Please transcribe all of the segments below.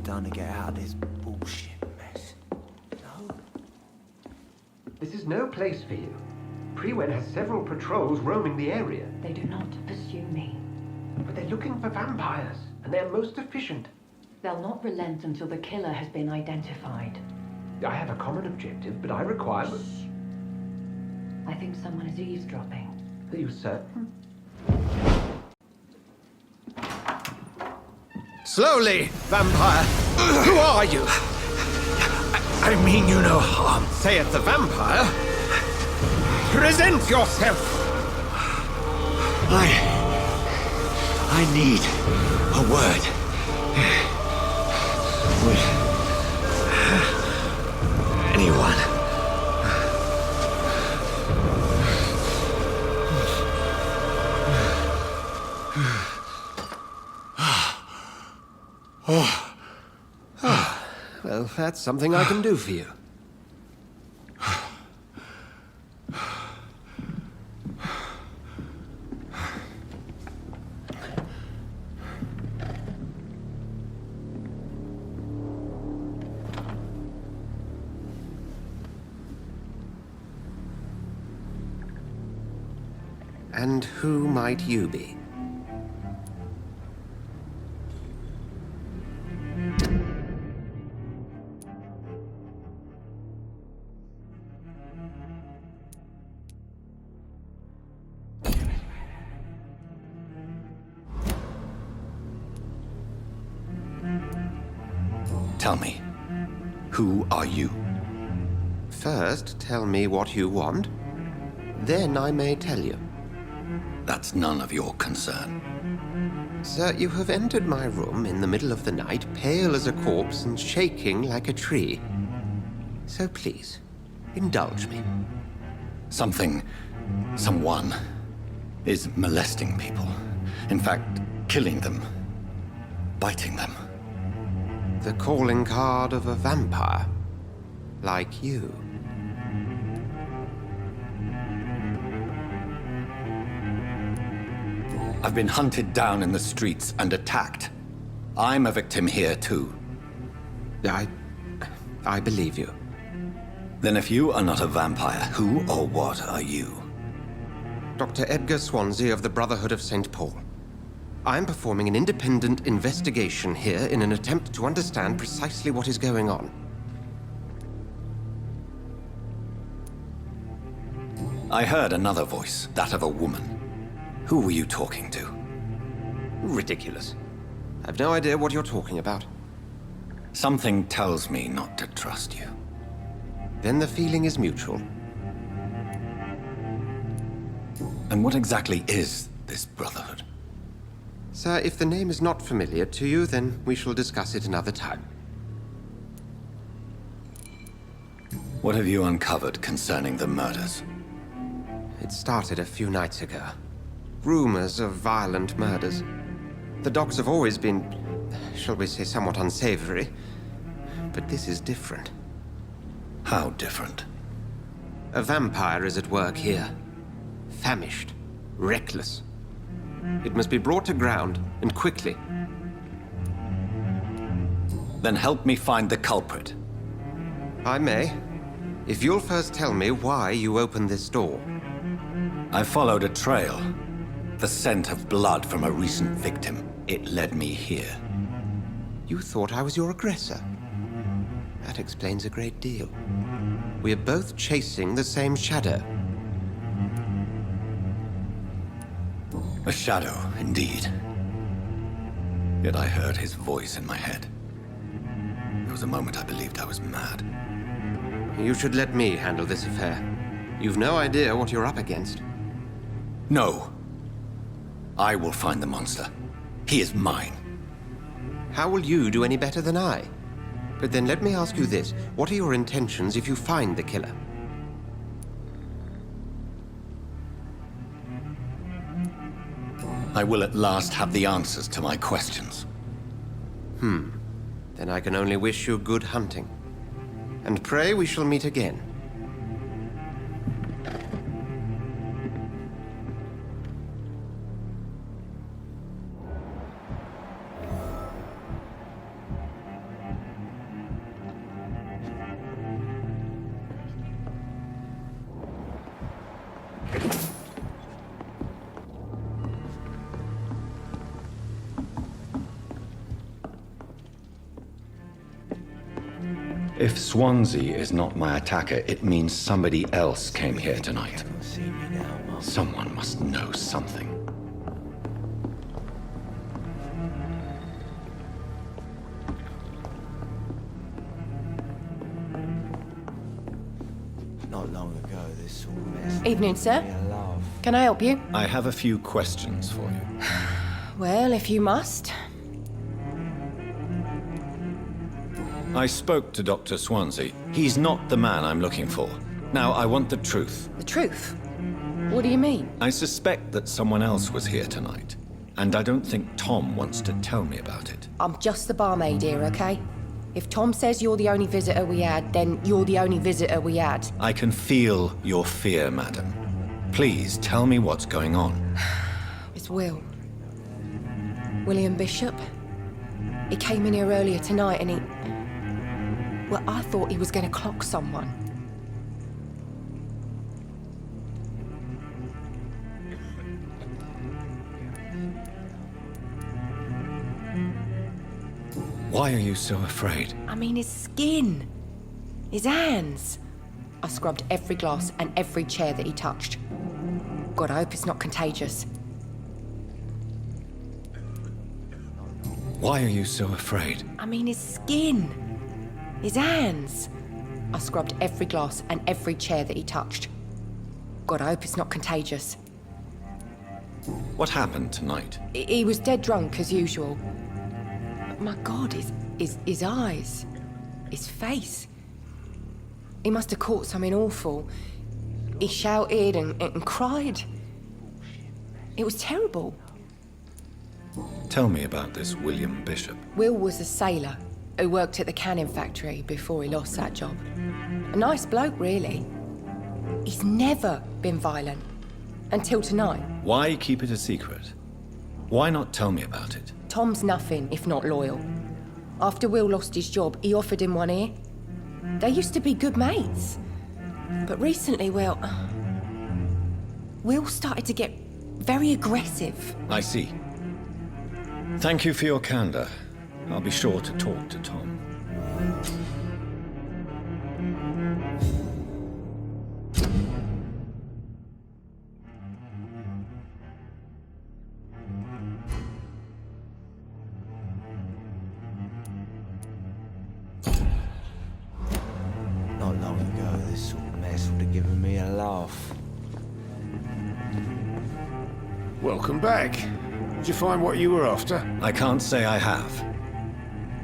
you've done to get out of this bullshit mess. No? This is no place for you. Prewen has several patrols roaming the area. They do not pursue me. But they're looking for vampires, and they're most efficient. They'll not relent until the killer has been identified. I have a common objective, but I require... I think someone is eavesdropping. Are you certain? Slowly, vampire! Who are you? I mean you no harm, saith the vampire. Present yourself! I need a word. With anyone. Well, that's something I can do for you. And who might you be? Tell me, who are you? First, tell me what you want. Then I may tell you. That's none of your concern. Sir, you have entered my room in the middle of the night, pale as a corpse and shaking like a tree. So please, indulge me. Someone is molesting people. In fact, killing them. Biting them. The calling card of a vampire. Like you. I've been hunted down in the streets and attacked. I'm a victim here, too. I believe you. Then if you are not a vampire, who or what are you? Dr. Edgar Swansea of the Brotherhood of St. Paul. I am performing an independent investigation here in an attempt to understand precisely what is going on. I heard another voice, that of a woman. Who were you talking to? Ridiculous. I've no idea what you're talking about. Something tells me not to trust you. Then the feeling is mutual. And what exactly is this Brotherhood? Sir, if the name is not familiar to you, then we shall discuss it another time. What have you uncovered concerning the murders? It started a few nights ago. Rumors of violent murders. The docs have always been, shall we say, somewhat unsavory. But this is different. How different? A vampire is at work here. Famished. Reckless. It must be brought to ground, and quickly. Then help me find the culprit. I may. If you'll first tell me why you opened this door. I followed a trail. The scent of blood from a recent victim. It led me here. You thought I was your aggressor. That explains a great deal. We are both chasing the same shadow. A shadow, indeed. Yet I heard his voice in my head. There was a moment I believed I was mad. You should let me handle this affair. You've no idea what you're up against. No. I will find the monster. He is mine. How will you do any better than I? But then let me ask you this. What are your intentions if you find the killer? I will at last have the answers to my questions. Then I can only wish you good hunting. And pray we shall meet again. If Swansea is not my attacker, it means somebody else came here tonight. Someone must know something. Not long ago, this sort of mess. Evening, sir. Me a laugh. Can I help you? I have a few questions for you. Well, if you must. I spoke to Dr. Swansea. He's not the man I'm looking for. Now, I want the truth. The truth? What do you mean? I suspect that someone else was here tonight, and I don't think Tom wants to tell me about it. I'm just the barmaid here, okay? If Tom says you're the only visitor we had, then you're the only visitor we had. I can feel your fear, madam. Please tell me what's going on. It's Will. William Bishop. He came in here earlier tonight and he... Well, I thought he was going to clock someone. Why are you so afraid? I mean, his skin. His hands. I scrubbed every glass and every chair that he touched. God, I hope it's not contagious. Why are you so afraid? I mean, his skin. His hands. I scrubbed every glass and every chair that he touched. God, I hope it's not contagious. What happened tonight? He was dead drunk, as usual. My God, his eyes. His face. He must have caught something awful. He shouted and cried. It was terrible. Tell me about this William Bishop. Will was a sailor who worked at the canning factory before he lost that job. A nice bloke, really. He's never been violent. Until tonight. Why keep it a secret? Why not tell me about it? Tom's nothing if not loyal. After Will lost his job, he offered him one ear. They used to be good mates. But recently, well... Will started to get very aggressive. I see. Thank you for your candor. I'll be sure to talk to Tom. Not long ago, this sort of mess would have given me a laugh. Welcome back. Did you find what you were after? I can't say I have.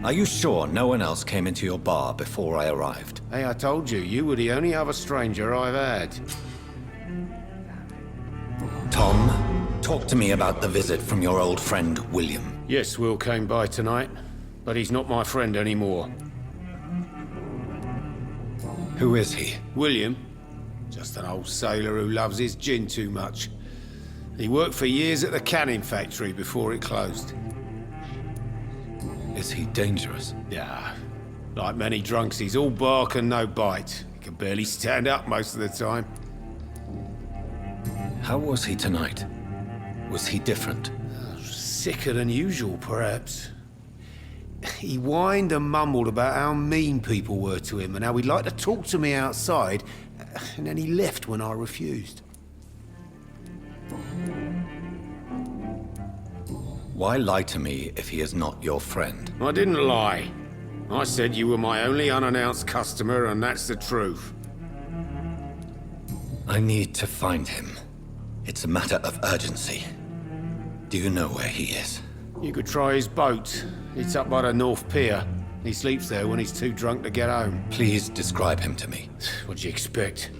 Are you sure no one else came into your bar before I arrived? Hey, I told you, you were the only other stranger I've had. Tom, talk to me about the visit from your old friend, William. Yes, Will came by tonight, but he's not my friend anymore. Who is he? William? Just an old sailor who loves his gin too much. He worked for years at the canning factory before it closed. Is he dangerous? Yeah. Like many drunks, he's all bark and no bite. He can barely stand up most of the time. How was he tonight? Was he different? Sicker than usual, perhaps. He whined and mumbled about how mean people were to him and how he'd like to talk to me outside, and then he left when I refused. Why lie to me if he is not your friend? I didn't lie. I said you were my only unannounced customer, and that's the truth. I need to find him. It's a matter of urgency. Do you know where he is? You could try his boat. It's up by the North Pier. He sleeps there when he's too drunk to get home. Please describe him to me. What'd you expect?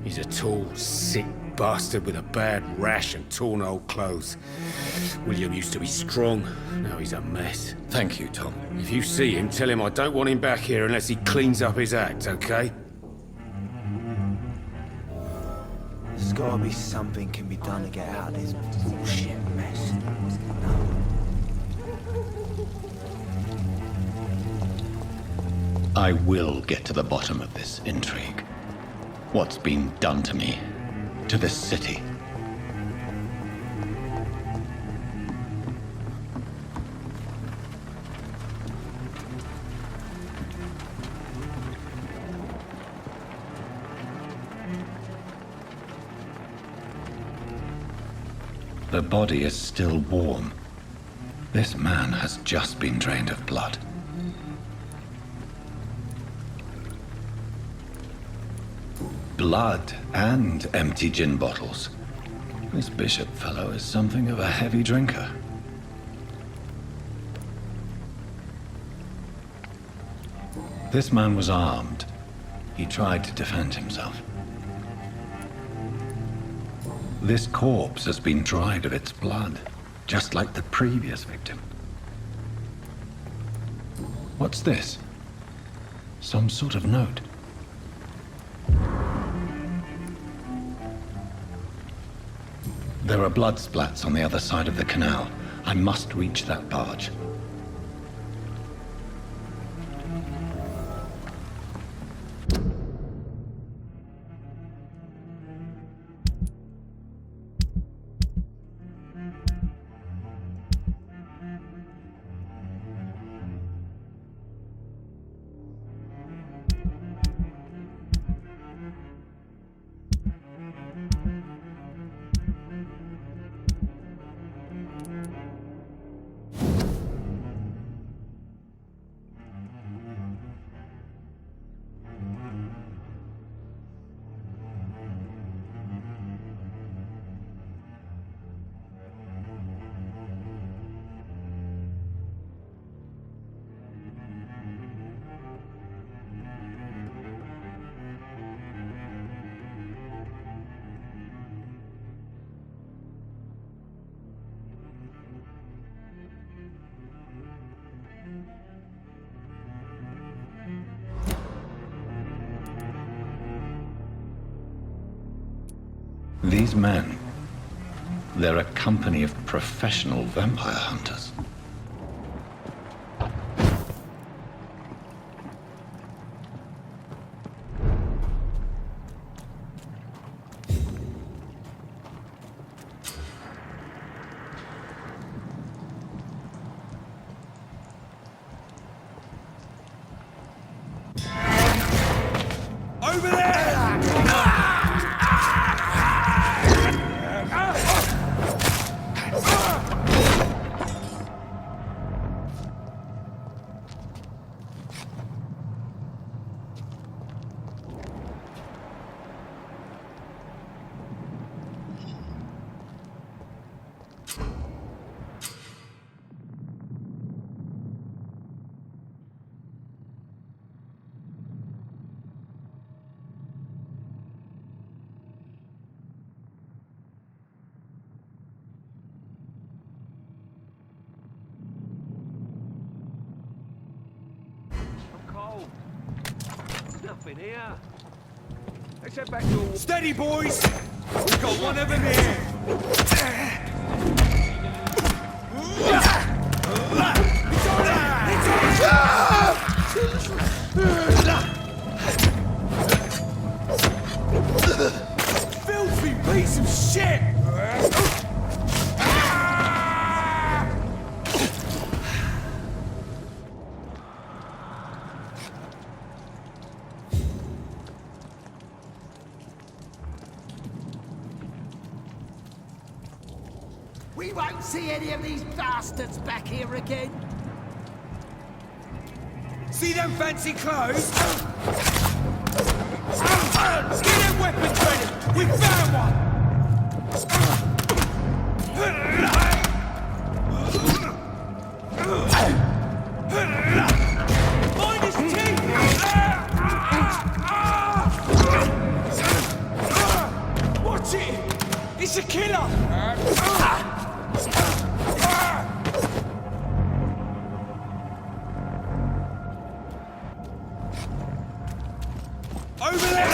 He's a tall, sick bastard with a bad rash and torn old clothes. William used to be strong. Now he's a mess. Thank you, Tom. If you see him, tell him I don't want him back here unless he cleans up his act, okay? There's gotta be something can be done to get out of this bullshit mess. I will get to the bottom of this intrigue. What's been done to me, to this city. The body is still warm. This man has just been drained of blood. Blood and empty gin bottles. This bishop fellow is something of a heavy drinker. This man was armed. He tried to defend himself. This corpse has been dried of its blood, just like the previous victim. What's this? Some sort of note. There are blood splats on the other side of the canal. I must reach that barge. These men, they're a company of professional vampire hunters. Over there! Nothing here. Let's head back to... Steady, boys! We've got one of them here! Filthy piece of shit! We won't see any of these bastards back here again. See them fancy clothes? Get them weapons ready! We found one! Find his teeth! Watch it! It's a killer! Over there!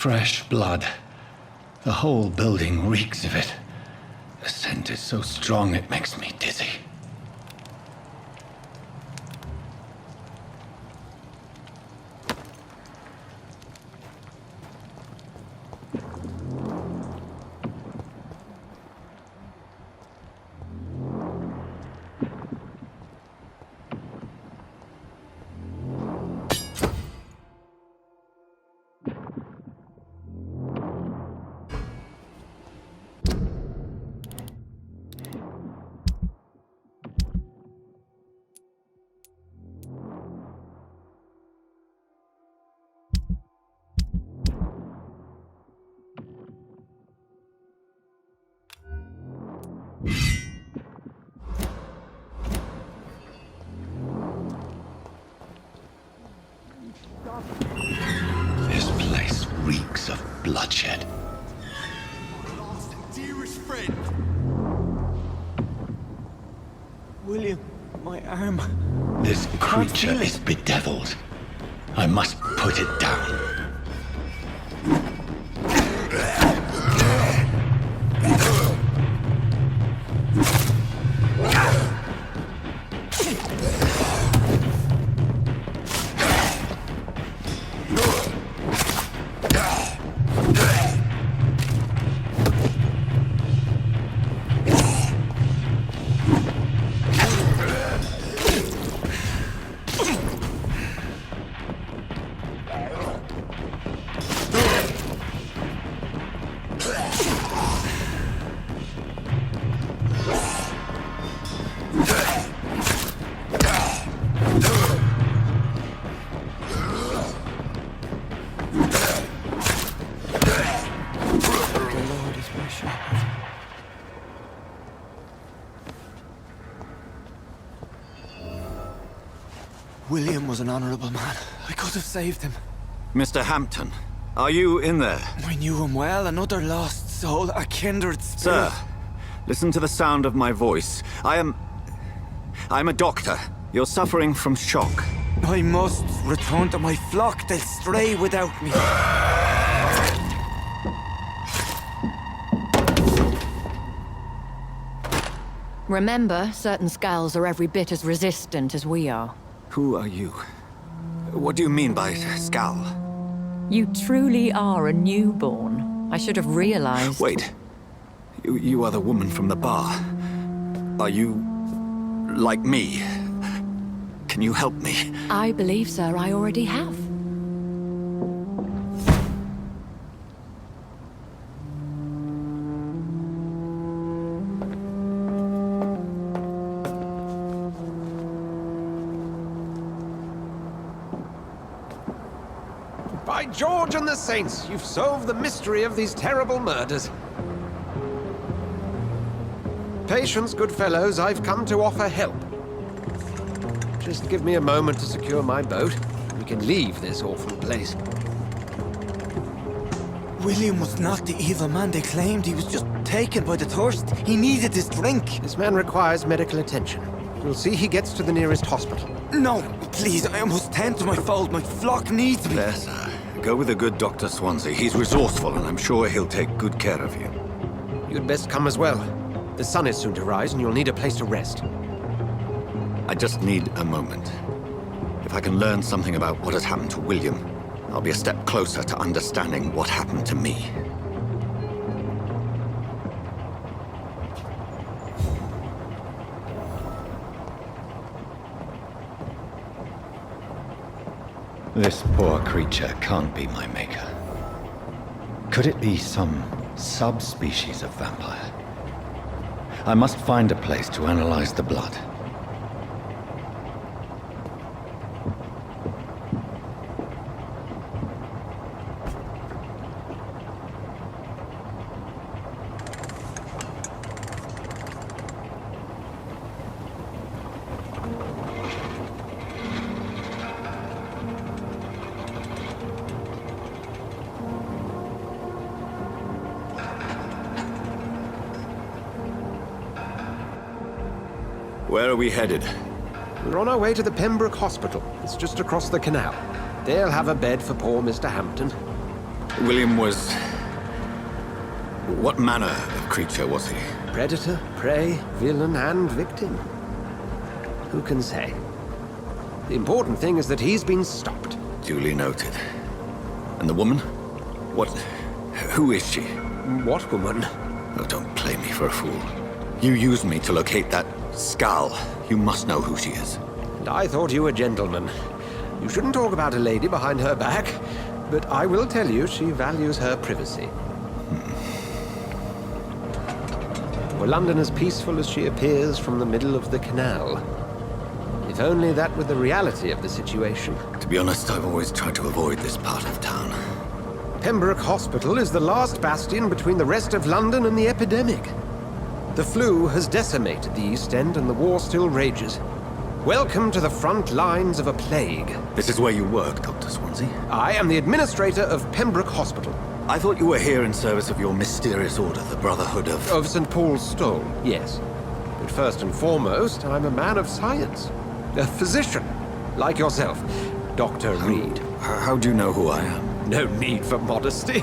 fresh blood. The whole building reeks of it. The scent is so strong it makes me dizzy. This place reeks of bloodshed. Dearest friend. William, my arm. This can't creature feel it. is bedeviled. I must put it down. William was an honorable man. I could have saved him. Mr. Hampton, are you in there? I knew him well, another lost soul, a kindred spirit. Sir, listen to the sound of my voice. I'm a doctor. You're suffering from shock. I must return to my flock. They'll stray without me. Remember, certain skulls are every bit as resistant as we are. Who are you? What do you mean by skull? You truly are a newborn. I should have realized. Wait. You are the woman from the bar. Are you like me? Can you help me? I believe, sir, I already have. By George and the Saints, you've solved the mystery of these terrible murders. Patience, good fellows, I've come to offer help. Just give me a moment to secure my boat, and we can leave this awful place. William was not the evil man they claimed. He was just taken by the thirst. He needed his drink. This man requires medical attention. We'll see he gets to the nearest hospital. No, please, I must tend to my fold. My flock needs me. There, sir. Go with the good Dr. Swansea. He's resourceful, and I'm sure he'll take good care of you. You'd best come as well. The sun is soon to rise, and you'll need a place to rest. I just need a moment. If I can learn something about what has happened to William, I'll be a step closer to understanding what happened to me. This poor creature can't be my maker. Could it be some subspecies of vampire? I must find a place to analyze the blood. Where are we headed? We're on our way to the Pembroke Hospital. It's just across the canal. They'll have a bed for poor Mr. Hampton. William was... What manner of creature was he? Predator, prey, villain, and victim. Who can say? The important thing is that he's been stopped. Duly noted. And the woman? What... Who is she? What woman? Oh, don't play me for a fool. You used me to locate that skull. You must know who she is. And I thought you a gentleman. You shouldn't talk about a lady behind her back, but I will tell you she values her privacy. Were London as peaceful as she appears from the middle of the canal? If only that were the reality of the situation. To be honest, I've always tried to avoid this part of town. Pembroke Hospital is the last bastion between the rest of London and the epidemic. The flu has decimated the East End and the war still rages. Welcome to the front lines of a plague. This is where you work, Dr. Swansea? I am the administrator of Pembroke Hospital. I thought you were here in service of your mysterious order, the Brotherhood of... Of St. Paul's Stole, yes. But first and foremost, I'm a man of science. A physician, like yourself, Dr. Reed. How do you know who I am? No need for modesty.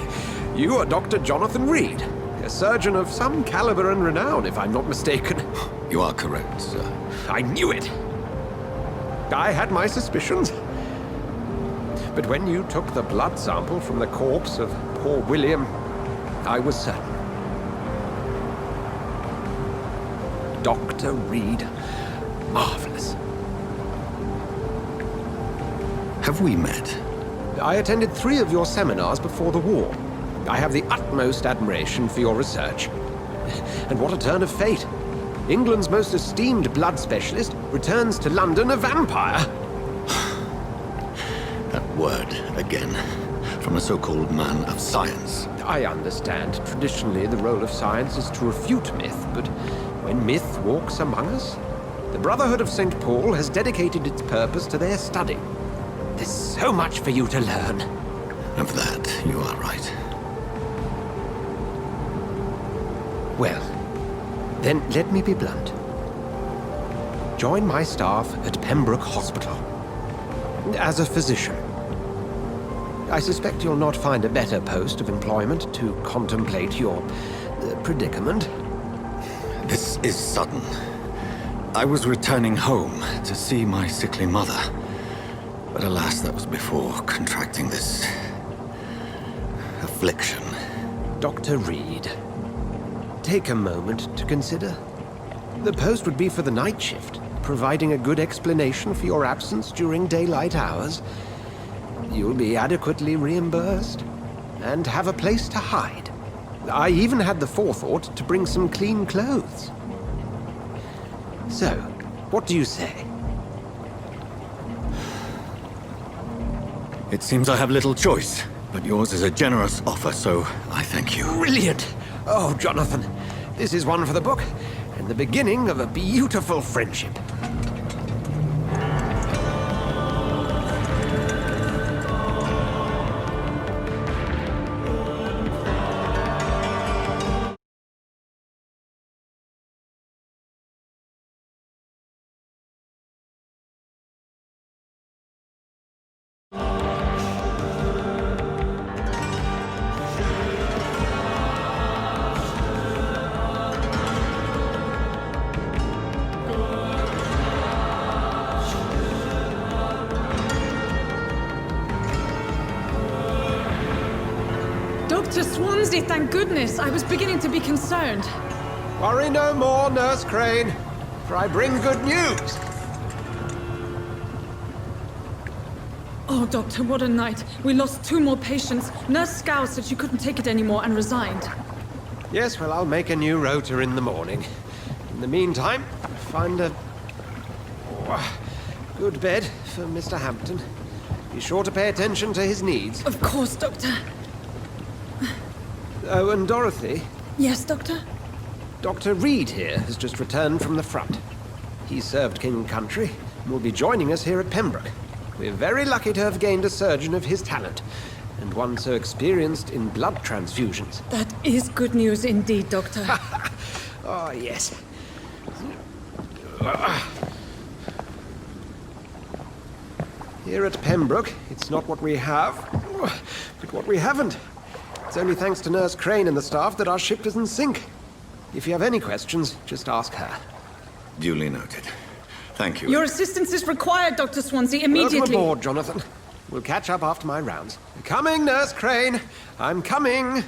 You are Dr. Jonathan Reed, a surgeon of some caliber and renown, if I'm not mistaken. You are correct, sir. I knew it. I had my suspicions. But when you took the blood sample from the corpse of poor William, I was certain. Dr. Reed. Marvelous. Have we met? I attended 3 of your seminars before the war. I have the utmost admiration for your research. And what a turn of fate. England's most esteemed blood specialist returns to London a vampire. That word, again. From a so-called man of science. I understand. Traditionally, the role of science is to refute myth, but when myth walks among us, the Brotherhood of St. Paul has dedicated its purpose to their study. There's so much for you to learn. Of that, you are right. Well, then let me be blunt. Join my staff at Pembroke Hospital. As a physician. I suspect you'll not find a better post of employment to contemplate your predicament. This is sudden. I was returning home to see my sickly mother. But alas, that was before contracting this... affliction. Dr. Reed, take a moment to consider. The post would be for the night shift, providing a good explanation for your absence during daylight hours. You'll be adequately reimbursed, and have a place to hide. I even had the forethought to bring some clean clothes. So, what do you say? It seems I have little choice, but yours is a generous offer, so I thank you. Brilliant! Oh, Jonathan, this is one for the book, and the beginning of a beautiful friendship. Dr. Swansea, thank goodness. I was beginning to be concerned. Worry no more, Nurse Crane, for I bring good news. Oh, Doctor, what a night. We lost 2 more patients. Nurse Scow said she couldn't take it anymore and resigned. Yes, well, I'll make a new rota in the morning. In the meantime, find a good bed for Mr. Hampton. Be sure to pay attention to his needs. Of course, Doctor. Oh, and Dorothy? Yes, Doctor? Dr. Reed here has just returned from the front. He served King and Country and will be joining us here at Pembroke. We're very lucky to have gained a surgeon of his talent, and one so experienced in blood transfusions. That is good news indeed, Doctor. Oh, yes. Here at Pembroke, it's not what we have, but what we haven't. It's only thanks to Nurse Crane and the staff that our ship doesn't sink. If you have any questions, just ask her. Duly noted. Thank you. Your assistance is required, Dr. Swansea, Welcome immediately. aboard, Jonathan. We'll catch up after my rounds. Coming, Nurse Crane. I'm coming.